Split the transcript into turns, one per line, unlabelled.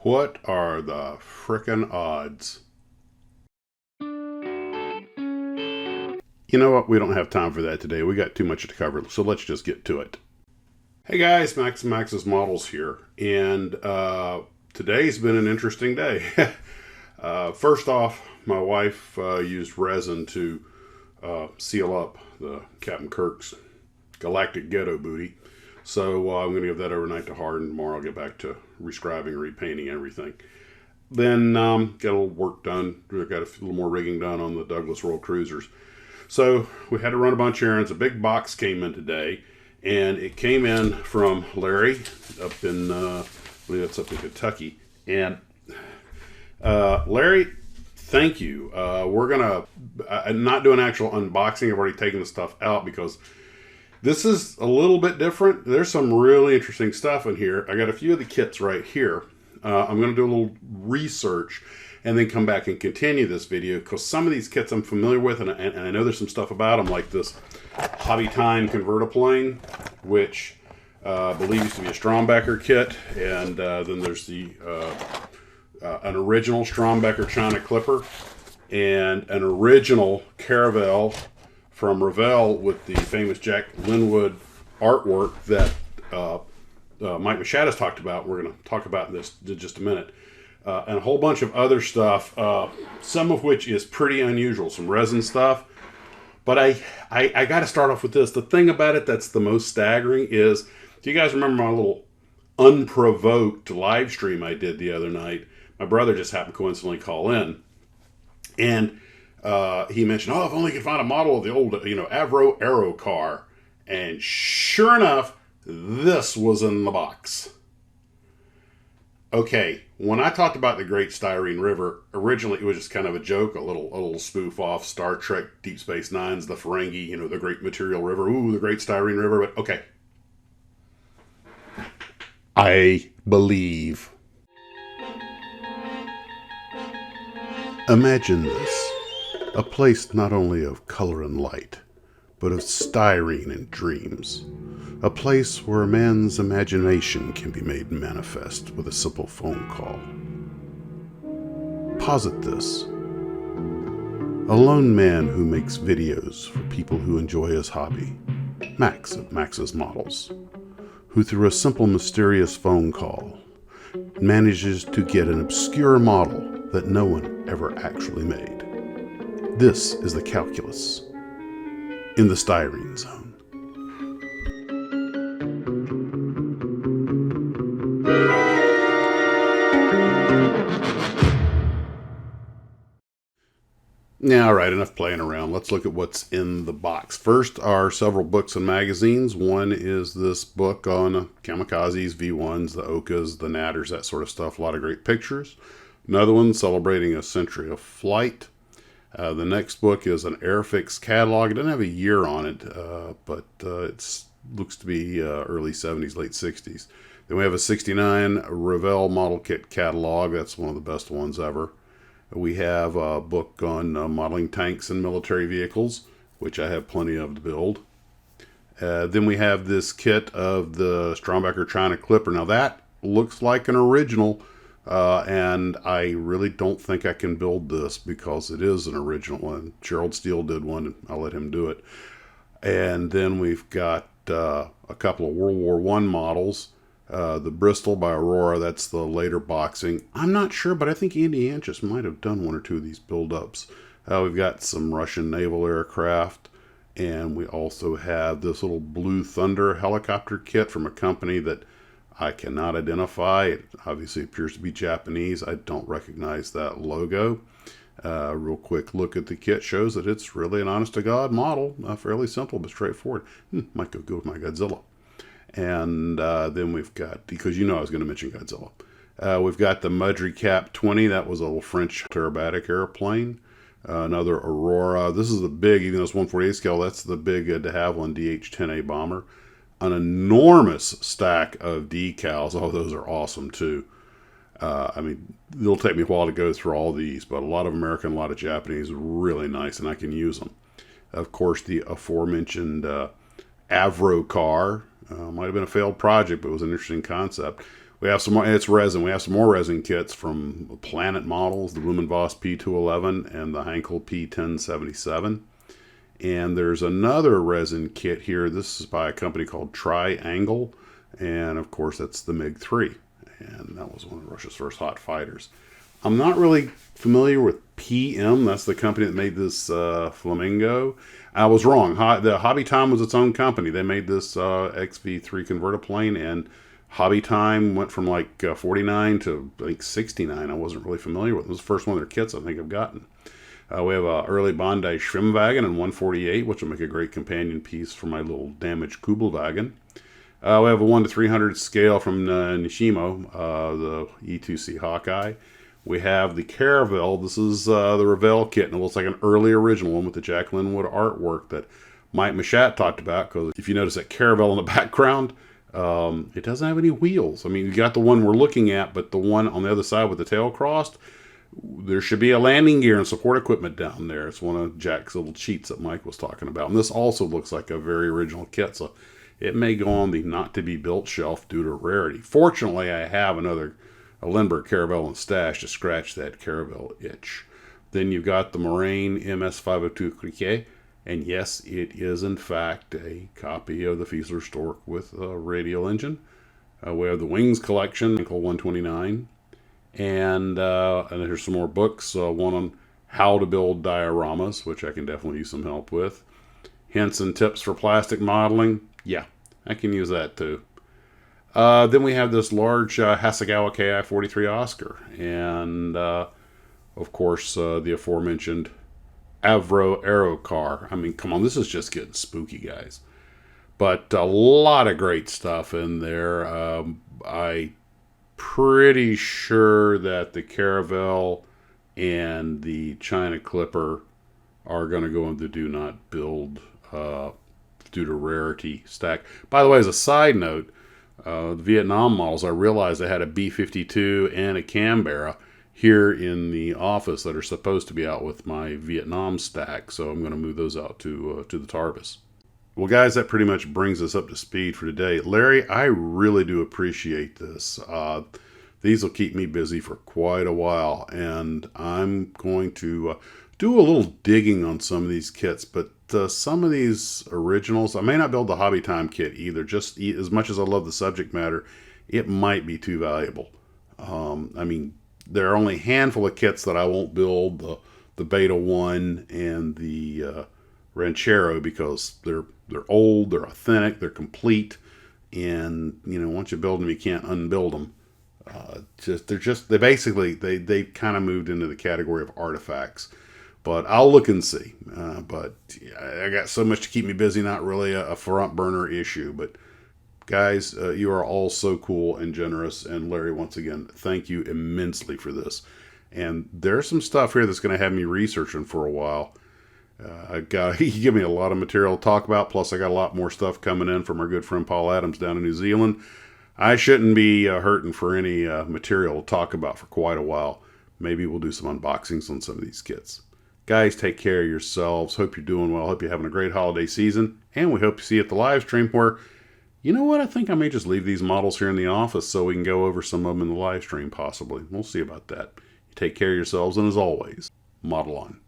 What are the frickin' odds? You know what? We don't have time for that today. We got too much to cover, so let's just get to it. Hey guys, Max's Models here, and today's been an interesting day. First off, my wife used resin to seal up the Captain Kirk's Galactic Ghetto booty. So I'm going to give that overnight to harden. Tomorrow I'll get back to rescribing, repainting everything. Then got a little work done. We got a little more rigging done on the Douglas World Cruisers. So we had to run a bunch of errands. A big box came in today, and it came in from Larry up in, I believe that's up in Kentucky. And Larry, thank you. We're going to not do an actual unboxing. I've already taken the stuff out because this is a little bit different. There's some really interesting stuff in here. I got a few of the kits right here. I'm going to do a little research and then come back and continue this video because some of these kits I'm familiar with, and I know there's some stuff about them, like this Hobby Time convertiplane, which I believe used to be a Strombecker kit, and then there's the an original Strombecker China Clipper and an original Caravelle from Revell with the famous Jack Linwood artwork that Mike Machadas talked about. We're going to talk about this in just a minute. And a whole bunch of other stuff, some of which is pretty unusual, some resin stuff. But I got to start off with this. The thing about it that's the most staggering is, do you guys remember my little unprovoked live stream I did the other night? My brother just happened to coincidentally call in. And he mentioned, if only I could find a model of the old, Avro Aero car. And sure enough, this was in the box. Okay, when I talked about the Great Styrene River, originally it was just kind of a joke, a little spoof off Star Trek Deep Space Nine's the Ferengi, the Great Material River. Ooh, the Great Styrene River. But okay, I believe. Imagine this, a place not only of color and light, but of styrene and dreams. A place where a man's imagination can be made manifest with a simple phone call. Posit this. A lone man who makes videos for people who enjoy his hobby, Max of Max's Models, who through a simple mysterious phone call manages to get an obscure model that no one ever actually made. This is the calculus in the styrene zone. Now, all right, enough playing around. Let's look at what's in the box. First are several books and magazines. One is this book on kamikazes, V1s, the Okas, the Natters, that sort of stuff. A lot of great pictures. Another one celebrating a century of flight. The next book is an Airfix catalog. It doesn't have a year on it, but it looks to be early 70s, late 60s. Then we have a 69 Revell model kit catalog. That's one of the best ones ever. We have a book on modeling tanks and military vehicles, which I have plenty of to build. Then we have this kit of the Strombecker China Clipper. Now that looks like an original, and I really don't think I can build this because it is an original one. Gerald Steele did one, and I'll let him do it. And then we've got a couple of World War I models. The Bristol by Aurora, that's the later boxing. I'm not sure, but I think Andy Anchus might have done one or two of these build-ups. We've got some Russian naval aircraft, and we also have this little Blue Thunder helicopter kit from a company that I cannot identify. It obviously appears to be Japanese. I don't recognize that logo. Real quick look at the kit shows that it's really an honest-to-God model. Fairly simple but straightforward. Might go good with my Godzilla. And then we've got, because I was going to mention Godzilla, we've got the Mudry Cap 20. That was a little French aerobatic airplane. Another Aurora. This is the big, even though it's 148 scale, that's the big de Havilland DH-10A bomber. An enormous stack of decals. Oh, those are awesome too. It'll take me a while to go through all these, but a lot of American, a lot of Japanese, really nice, and I can use them. Of course, the aforementioned Avro car. Might have been a failed project, but it was an interesting concept. We have some more, it's resin. We have some more resin kits from Planet Models, the Blumenvoss P211 and the Hankel P1077. And there's another resin kit here. This is by a company called Triangle. And of course, that's the MiG-3. And that was one of Russia's first hot fighters. I'm not really familiar with PM. That's the company that made this Flamingo. I was wrong. The Hobby Time was its own company. They made this XV3 convertible plane, and Hobby Time went from like 49 to like 69. I wasn't really familiar with it. It was the first one of their kits I think I've gotten. We have a early Bandai Schwimmwagen in 148, which will make a great companion piece for my little damaged Kubelwagen. We have a 1 to 300 scale from Nishimo, the E2C Hawkeye. We have the Caravel. This is the Revell kit, and it looks like an early original one with the Jack Linwood artwork that Mike Machat talked about, because if you notice that Caravel in the background, it doesn't have any wheels. I mean, you got the one we're looking at, but the one on the other side with the tail crossed, there should be a landing gear and support equipment down there. It's one of Jack's little cheats that Mike was talking about. And this also looks like a very original kit, so it may go on the not-to-be-built shelf due to rarity. Fortunately, I have a Lindbergh Caravel in stash to scratch that Caravel itch. Then you've got the Moraine MS-502 Criquet, and yes, it is in fact a copy of the Fiesler Stork with a radial engine. We have the Wings collection, Uncle 129, and there's some more books. One on how to build dioramas, which I can definitely use some help with. Hints and tips for plastic modeling. Yeah, I can use that too. Then we have this large Hasegawa Ki-43 Oscar, and of course the aforementioned Avro Aero car. I mean, come on, this is just getting spooky, guys. But a lot of great stuff in there. I'm pretty sure that the Caravel and the China Clipper are going to go into do not build due to rarity stack. By the way, as a side note, the Vietnam models, I realized I had a B-52 and a Canberra here in the office that are supposed to be out with my Vietnam stack, so I'm going to move those out to the Tarvis. Well, guys, that pretty much brings us up to speed for today. Larry, I really do appreciate this. These will keep me busy for quite a while, and I'm going to do a little digging on some of these kits, but some of these originals, I may not build the Hobby Time kit either. Just as much as I love the subject matter, it might be too valuable. I mean, there are only a handful of kits that I won't build, the Beta 1 and the Ranchero, because they're old, they're authentic, they're complete, and once you build them, you can't unbuild them. They kind of moved into the category of artifacts. But I'll look and see. But I got so much to keep me busy, not really a front burner issue. But guys, you are all so cool and generous. And Larry, once again, thank you immensely for this. And there's some stuff here that's going to have me researching for a while. You give me a lot of material to talk about. Plus, I got a lot more stuff coming in from our good friend Paul Adams down in New Zealand. I shouldn't be hurting for any material to talk about for quite a while. Maybe we'll do some unboxings on some of these kits. Guys, take care of yourselves. Hope you're doing well. Hope you're having a great holiday season. And we hope to see you at the live stream where, you know what, I think I may just leave these models here in the office so we can go over some of them in the live stream possibly. We'll see about that. You take care of yourselves, and as always, model on.